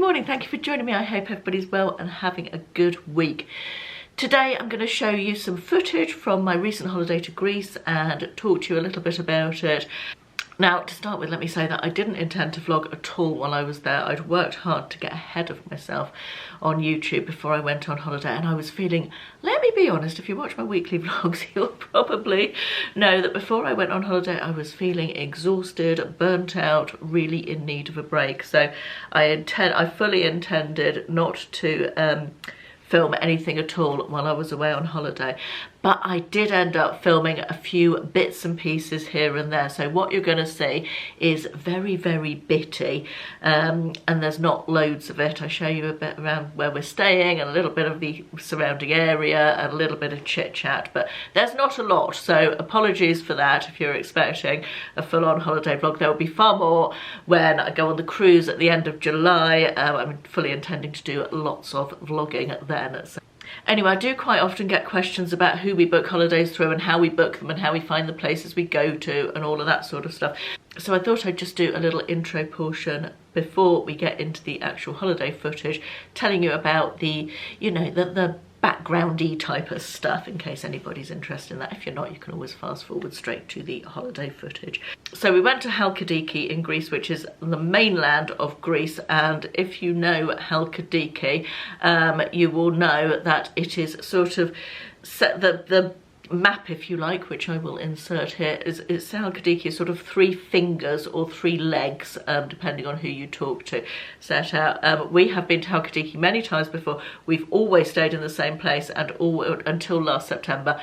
morning, thank you for joining me. I hope everybody's well and having a good week. Today I'm going to show you some footage from my recent holiday to Greece and talk to you a little bit about it. Now, to start with, let me say that I didn't intend to vlog at all while I was there. I'd worked hard to get ahead of myself on YouTube before I went on holiday, and I was feeling, let me be honest, if you watch my weekly vlogs, you'll probably know that before I went on holiday, I was feeling exhausted, burnt out, really in need of a break. So I fully intended not to film anything at all while I was away on holiday, but I did end up filming a few bits and pieces here and there. So what you're going to see is very, very bitty, and there's not loads of it. I show you a bit around where we're staying and a little bit of the surrounding area and a little bit of chit chat, but there's not a lot, so apologies for that if you're expecting a full-on holiday vlog. There will be far more when I go on the cruise at the end of July. I'm fully intending to do lots of vlogging then. So anyway, I do quite often get questions about who we book holidays through and how we book them and how we find the places we go to and all of that sort of stuff. So I thought I'd just do a little intro portion before we get into the actual holiday footage, telling you about the, you know, the backgroundy type of stuff in case anybody's interested in that. If you're not, you can always fast forward straight to the holiday footage. So we went to Halkidiki in Greece, which is the mainland of Greece, and if you know Halkidiki, you will know that it is sort of the map, if you like, which I will insert here, is Halkidiki is sort of three fingers or three legs, depending on who you talk to, set out. We have been to Halkidiki many times before. We've always stayed in the same place and until last September,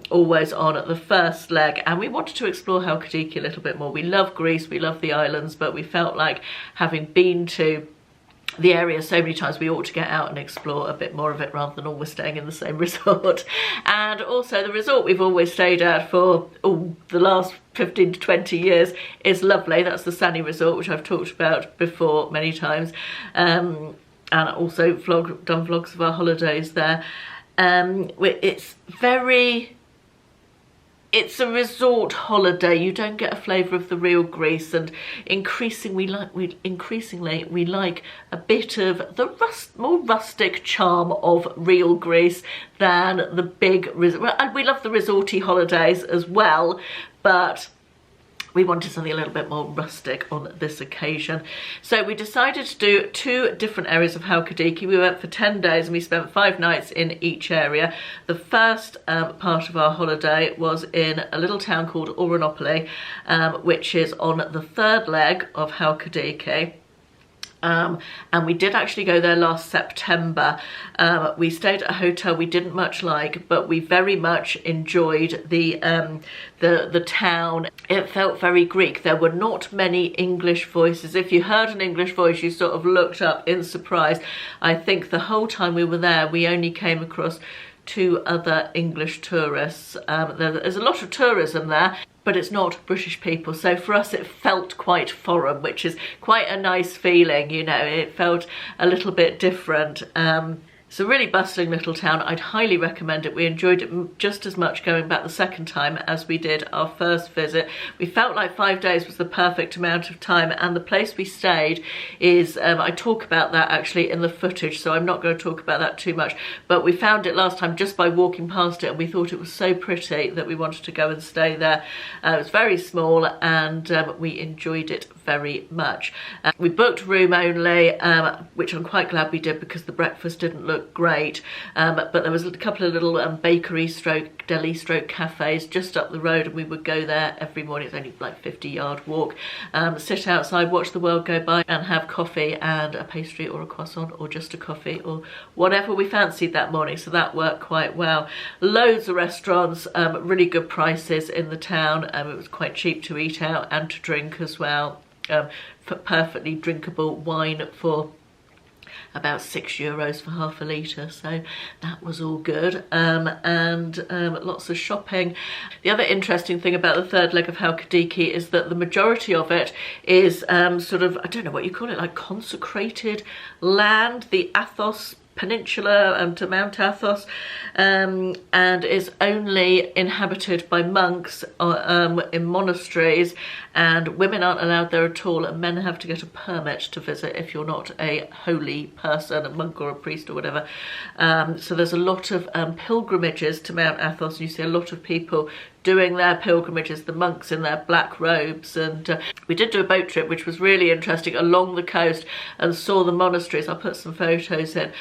always on the first leg, and we wanted to explore Halkidiki a little bit more. We love Greece, we love the islands, but we felt like, having been to the area so many times, we ought to get out and explore a bit more of it rather than always staying in the same resort. And also the resort we've always stayed at for the last 15 to 20 years is lovely. That's the Sunny Resort, which I've talked about before many times, and also done vlogs of our holidays there. It's a resort holiday. You don't get a flavour of the real Greece, and increasingly we like a bit of the more rustic charm of real Greece than the big resort. And we love the resorty holidays as well, but we wanted something a little bit more rustic on this occasion. So we decided to do two different areas of Halkidiki. We went for 10 days and we spent 5 nights in each area. The first part of our holiday was in a little town called Oronopoli, which is on the third leg of Halkidiki. And we did actually go there last September. We stayed at a hotel we didn't much like, but we very much enjoyed the town. It felt very Greek. There were not many English voices. If you heard an English voice, you sort of looked up in surprise. I think the whole time we were there, we only came across 2 other English tourists. There's a lot of tourism there, but it's not British people, so for us it felt quite foreign, which is quite a nice feeling, you know. It felt a little bit different. It's a really bustling little town. I'd highly recommend it. We enjoyed it just as much going back the second time as we did our first visit. We felt like 5 days was the perfect amount of time, and the place we stayed is, I talk about that actually in the footage, so I'm not going to talk about that too much, but we found it last time just by walking past it, and we thought it was so pretty that we wanted to go and stay there. It was very small, and we enjoyed it very much. We booked room only, which I'm quite glad we did because the breakfast didn't look great, but there was a couple of little bakery stroke deli stroke cafes just up the road, and we would go there every morning. It's only like 50-yard walk, sit outside, watch the world go by, and have coffee and a pastry or a croissant or just a coffee or whatever we fancied that morning. So that worked quite well. Loads of restaurants, really good prices in the town. It was quite cheap to eat out and to drink as well. For perfectly drinkable wine for about €6 for half a litre, so that was all good, and lots of shopping. The other interesting thing about the third leg of Halkidiki is that the majority of it is sort of, I don't know what you call it, like consecrated land. The Athos peninsula and to Mount Athos, and is only inhabited by monks in monasteries, and women aren't allowed there at all, and men have to get a permit to visit if you're not a holy person, a monk or a priest or whatever. So there's a lot of pilgrimages to Mount Athos. You see a lot of people doing their pilgrimages, the monks in their black robes, and we did do a boat trip which was really interesting along the coast and saw the monasteries. I'll put some photos in.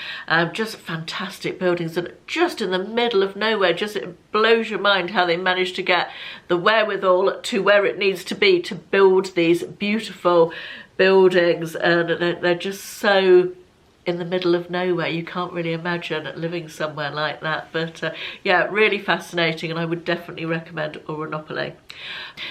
Just fantastic buildings, and just in the middle of nowhere. Just it blows your mind how they managed to get the wherewithal to where it needs to be to build these beautiful buildings, and they're just so in the middle of nowhere. You can't really imagine living somewhere like that, but yeah, really fascinating, and I would definitely recommend Orinopoly.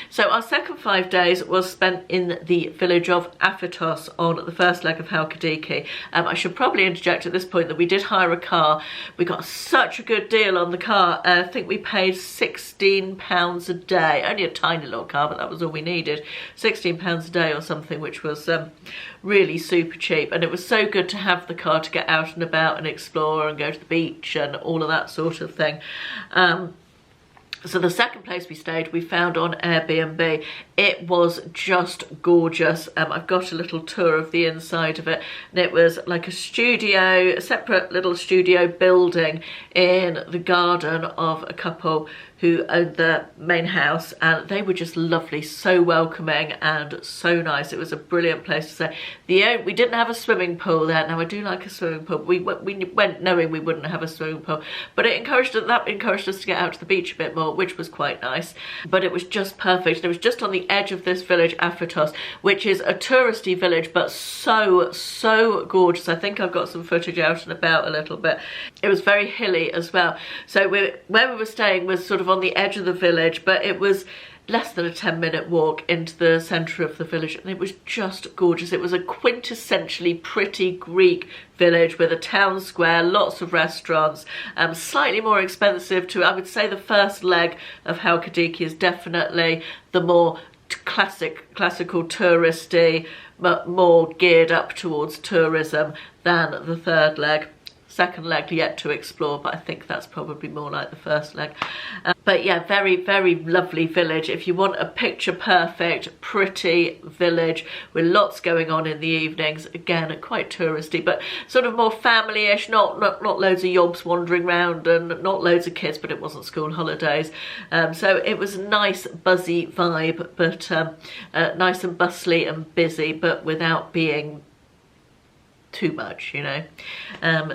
So our second 5 days was spent in the village of Aphytos on the first leg of Halkidiki. I should probably interject at this point that we did hire a car. We got such a good deal on the car. I think we paid £16 a day, only a tiny little car, but that was all we needed. £16 a day or something, which was really super cheap, and it was so good to have the car to get out and about and explore and go to the beach and all of that sort of thing. So the second place we stayed, we found on Airbnb. It was just gorgeous. I've got a little tour of the inside of it, and it was like a studio, a separate little studio building in the garden of a couple who owned the main house, and they were just lovely, so welcoming and so nice. It was a brilliant place to stay. We didn't have a swimming pool there. Now I do like a swimming pool. We went knowing we wouldn't have a swimming pool, but that encouraged us to get out to the beach a bit more, which was quite nice. But it was just perfect. It was just on the edge of this village, Aphytos, which is a touristy village, but so gorgeous. I think I've got some footage out and about a little bit. It was very hilly as well. So where we were staying was sort of on the edge of the village, but it was less than a 10-minute walk into the centre of the village, and it was just gorgeous. It was a quintessentially pretty Greek village with a town square, lots of restaurants, slightly more expensive too. I would say the first leg of Halkidiki is definitely the more classical touristy, but more geared up towards tourism than the third leg. Second leg yet to explore, but I think that's probably more like the first leg. But yeah, very lovely village. If you want a picture perfect pretty village with lots going on in the evenings, again quite touristy, but sort of more family-ish, not loads of yobs wandering around and not loads of kids, but it wasn't school holidays, so it was a nice buzzy vibe, but nice and bustly and busy, but without being too much, you know.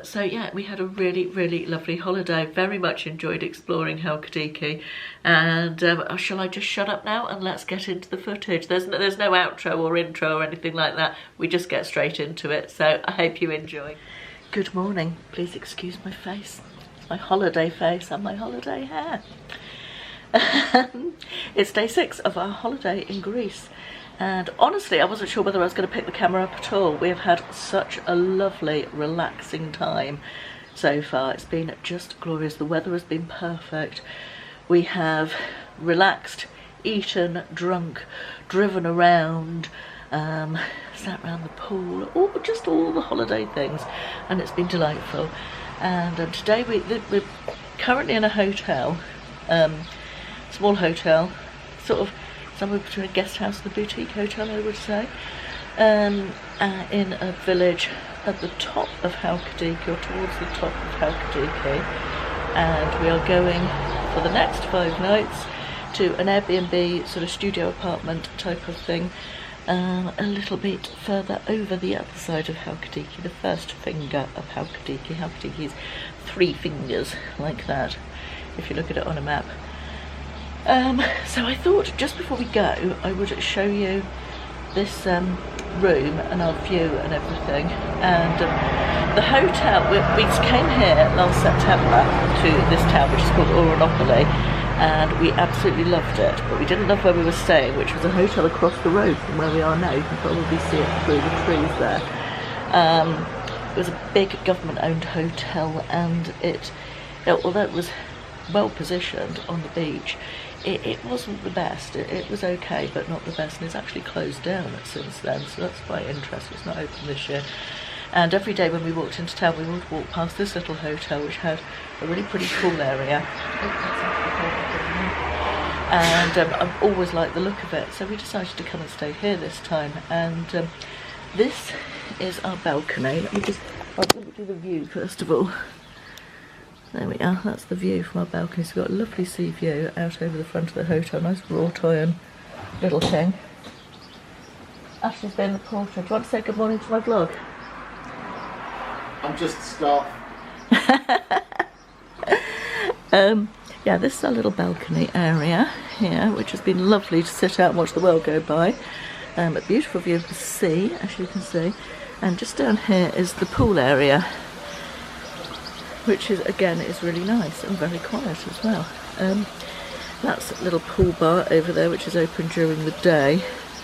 So yeah, we had a really lovely holiday. Very much enjoyed exploring Halkidiki, and shall I just shut up now and let's get into the footage? There's no outro or intro or anything like that. We just get straight into it, so I hope you enjoy. Good morning. Please excuse my face, my holiday face and my holiday hair. It's day 6 of our holiday in Greece. And honestly, I wasn't sure whether I was going to pick the camera up at all. We have had such a lovely, relaxing time so far. It's been just glorious. The weather has been perfect. We have relaxed, eaten, drunk, driven around, sat around the pool, just all the holiday things, and it's been delightful. And today we're currently in a hotel, small hotel, sort of somewhere between a guest house and a boutique hotel, I would say, in a village at the top of Halkidiki, or towards the top of Halkidiki, and we are going for the next 5 nights to an Airbnb sort of studio apartment type of thing, a little bit further over the other side of Halkidiki, the first finger of Halkidiki. Halkidiki is 3 fingers like that if you look at it on a map. So I thought just before we go I would show you this room and our view and everything. And the hotel, we came here last September to this town which is called Orinopoly, and we absolutely loved it, but we didn't love where we were staying, which was a hotel across the road from where we are now. You can probably see it through the trees there. It was a big government-owned hotel, and although it was well positioned on the beach, it wasn't the best. It was okay, but not the best, and it's actually closed down since then, so that's quite interesting. It's not open this year. And every day when we walked into town, we would walk past this little hotel, which had a really pretty pool area. And I've always liked the look of it, so we decided to come and stay here this time. And this is our balcony. Let me do the view first of all. There we are, that's the view from our balcony. So we've got a lovely sea view out over the front of the hotel. Nice wrought iron little thing. Ashley's been the porter. Do you want to say good morning to my vlog? I'm just staff. Yeah, this is our little balcony area here, which has been lovely to sit out and watch the world go by. A beautiful view of the sea, as you can see. And just down here is the pool area, which is, again, is really nice and very quiet as well. That's a little pool bar over there, which is open during the day.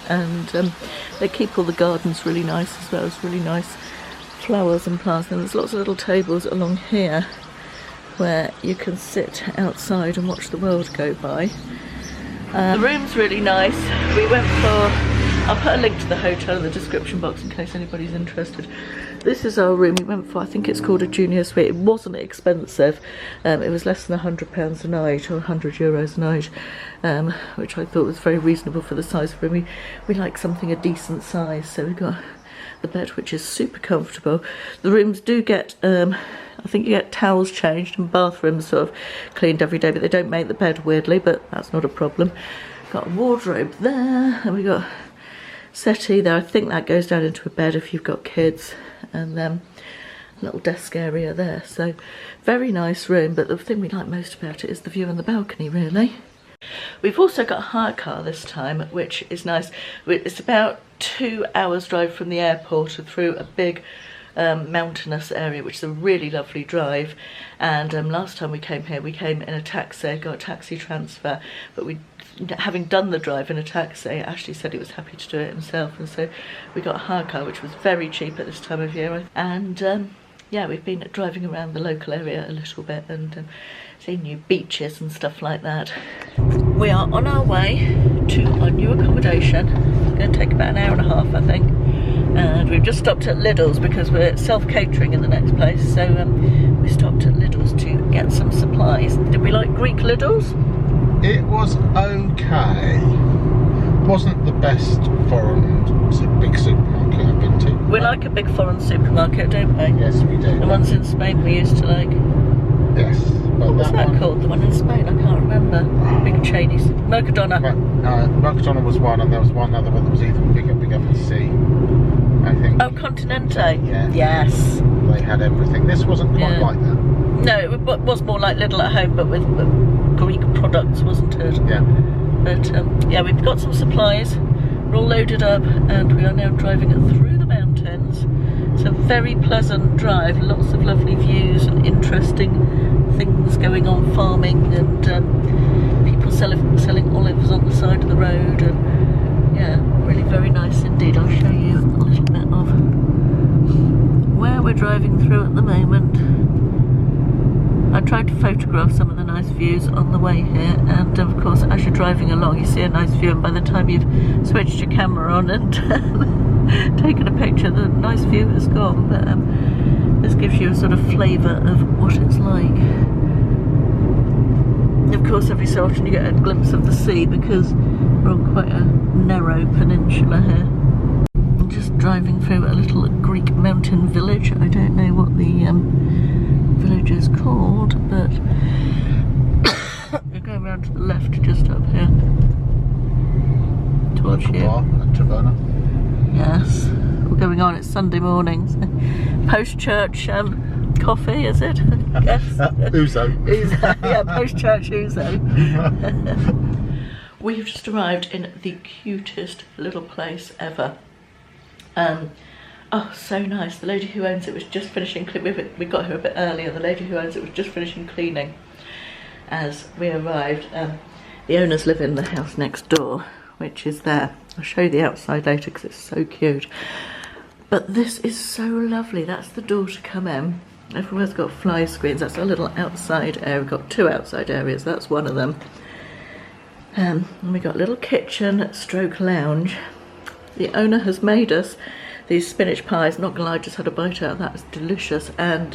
And they keep all the gardens really nice as well. It's really nice flowers and plants. And there's lots of little tables along here where you can sit outside and watch the world go by. The room's really nice. We went for, I'll put a link to the hotel in the description box in case anybody's interested. This is our room we went for. I think it's called a junior suite. It wasn't expensive. It was less than £100 a night or €100 a night, which I thought was very reasonable for the size of the room. We like something a decent size, so we got the bed, which is super comfortable. The rooms do get, I think you get towels changed and bathrooms sort of cleaned every day, but they don't make the bed weirdly, but that's not a problem. Got a wardrobe there, and we got settee there. I think that goes down into a bed if you've got kids, and then a little desk area there. So very nice room, but the thing we like most about it is the view on the balcony, really. We've also got a hire car this time, which is nice. It's about 2 hours drive from the airport and through a big mountainous area, which is a really lovely drive. And last time we came here, we came in a taxi, got a taxi transfer, but having done the drive in a taxi, Ashley said he was happy to do it himself, and so we got a hire car, which was very cheap at this time of year. And yeah, we've been driving around the local area a little bit and seen new beaches and stuff like that. We are on our way to our new accommodation. It's going to take about an hour and a half, I think. And we've just stopped at Lidl's because we're self-catering in the next place. So we stopped at Lidl's to get some supplies. Did we like Greek Lidl's? It was okay. Wasn't the best foreign big supermarket I've been to. We like a big foreign supermarket, don't we? Yes, we do. The ones in Spain we used to like. Yes. But what was that called? The one in Spain? I can't remember. Big Chinese. Mercadona. Mercadona was one, and there was one other one that was even bigger for sea, I think. Oh, Continente. Yeah. Yes. They had everything. This wasn't quite like that. No, it was more like Lidl at home, but with Greek products, wasn't it? Yeah. But yeah, we've got some supplies. We're all loaded up, and we are now driving it through the mountains. It's a very pleasant drive, lots of lovely views and interesting things going on, farming and people selling olives on the side of the road, and yeah, really very nice indeed. I'll show you a little bit of where we're driving through at the moment. I tried to photograph some of the nice views on the way here, and of course as you're driving along you see a nice view, and by the time you've switched your camera on and taken a picture, the nice view has gone. But this gives you a sort of flavour of what it's like. Of course every so often you get a glimpse of the sea because we're on quite a narrow peninsula here. I'm just driving through a little Greek mountain village. I don't know what the village is called, but we're going around to the left just up here towards you. Yes, we're going on. It's Sunday morning, so post-church coffee, is it? Yes. Ouzo. Ouzo. Yeah, post-church ouzo. We've just arrived in the cutest little place ever. Oh, so nice. The lady who owns it was just finishing cleaning. We got here a bit earlier. The lady who owns it was just finishing cleaning as we arrived. The owners live in the house next door, which is there. I'll show you the outside later because it's so cute. But this is so lovely. That's the door to come in. Everywhere's got fly screens. That's our little outside area. We've got 2 outside areas. That's one of them. And we got a little kitchen stroke lounge. The owner has made us these spinach pies. Not gonna lie, I just had a bite out of that. It's delicious. And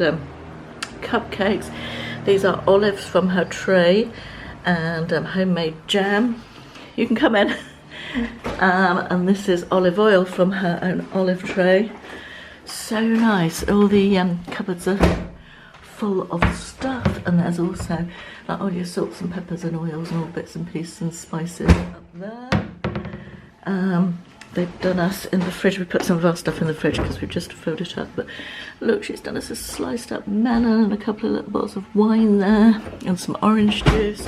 cupcakes. These are olives from her tray, and homemade jam. You can come in. And this is olive oil from her own olive tray. So nice. All the cupboards are full of stuff, and there's also like all your salts and peppers and oils and all bits and pieces and spices up there. They've done us in the fridge. We put some of our stuff in the fridge because we've just filled it up. But look, she's done us a sliced up melon and a couple of little bottles of wine there and some orange juice.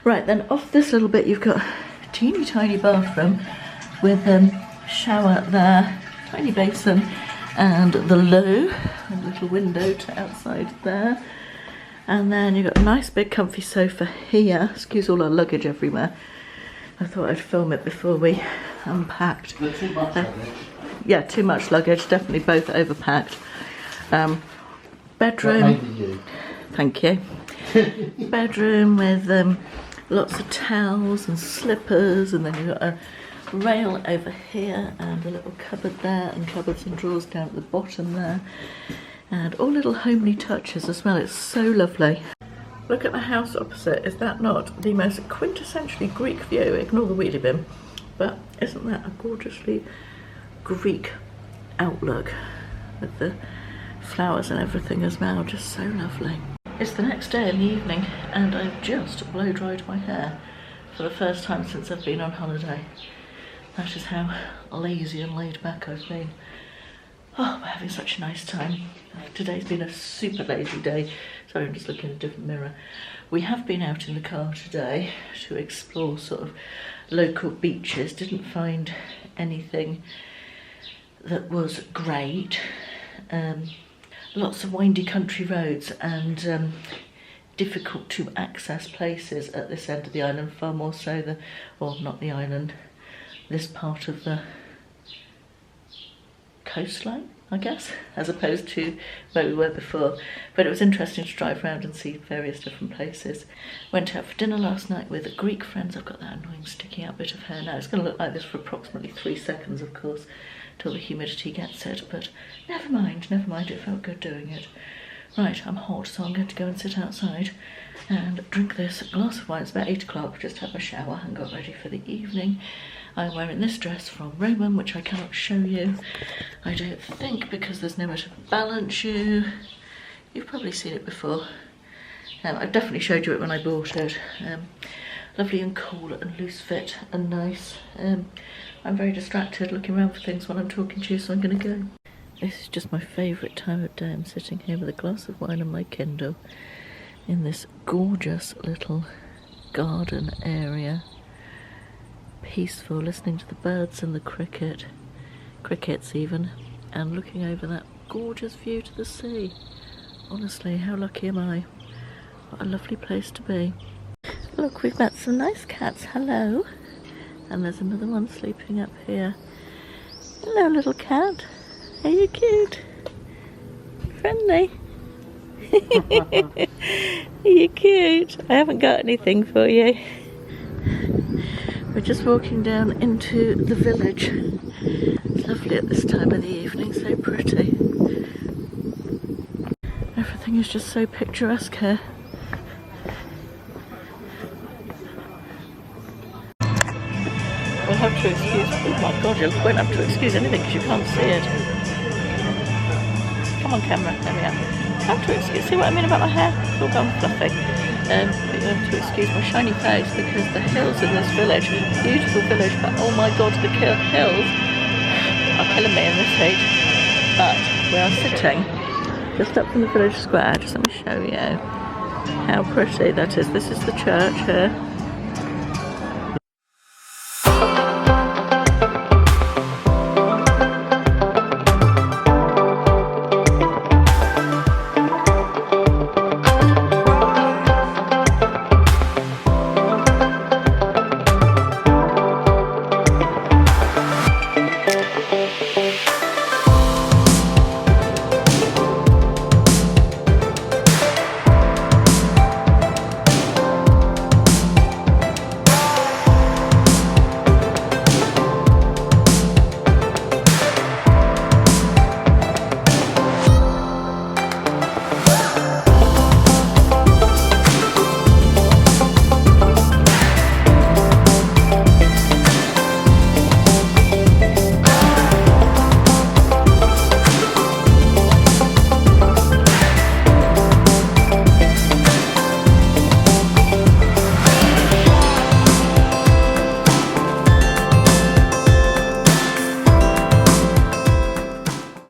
Right, then off this little bit you've got a teeny tiny bathroom with shower there, tiny basin, and the loo, and a little window to outside there. And then you've got a nice big comfy sofa here. Excuse all our luggage everywhere. I thought I'd film it before we unpacked. Too much luggage. Yeah, too much luggage, definitely both overpacked. Bedroom. Maybe you. Thank you. Bedroom with lots of towels and slippers, and then you've got a rail over here and a little cupboard there, and cupboards and drawers down at the bottom there, and all little homely touches as well. It's so lovely. Look at the house opposite. Is that not the most quintessentially Greek view? Ignore the wheelie bin, but isn't that a gorgeously Greek outlook with the flowers and everything as well? Just so lovely. It's the next day in the evening, and I've just blow dried my hair for the first time since I've been on holiday. That is how lazy and laid back I've been. Oh, we're having such a nice time. Today's been a super lazy day. Sorry, I'm just looking in a different mirror. We have been out in the car today to explore sort of local beaches. Didn't find anything that was great. Lots of windy country roads and difficult to access places at this end of the island, far more so than, well, not the island, this part of the coastline, I guess, as opposed to where we were before. But it was interesting to drive around and see various different places. Went out for dinner last night with Greek friends. I've got that annoying sticking out bit of hair now. It's going to look like this for approximately 3 seconds, of course, till the humidity gets it, but never mind, it felt good doing it. Right, I'm hot, so I'm going to go and sit outside and drink this glass of wine. It's about 8 o'clock, just had my shower and got ready for the evening. I'm wearing this dress from Roman, which I cannot show you, I don't think, because there's nowhere to balance you. You've probably seen it before. I've definitely showed you it when I bought it. Lovely and cool and loose fit and nice. I'm very distracted looking around for things when I'm talking to you, so I'm going to go. This is just my favourite time of day. I'm sitting here with a glass of wine and my Kindle in this gorgeous little garden area. Peaceful, listening to the birds and the crickets even, and looking over that gorgeous view to the sea. Honestly, how lucky am I? What a lovely place to be. Look, we've met some nice cats. Hello. And there's another one sleeping up here. Hello, little cat. Are you cute? Friendly? Are you cute? I haven't got anything for you. We're just walking down into the village. It's lovely at this time of the evening, so pretty. Everything is just so picturesque here. We'll have to excuse, oh my god, you won't have to excuse anything because you can't see it. Come on camera, there we are. Have to excuse, see what I mean about my hair? It's all gone fluffy. But you have to excuse my shiny face because the hills in this village, beautiful village, but oh my god, the hills are killing me in this heat. But we are sitting just up from the village square. Just let me show you how pretty that is. This is the church here.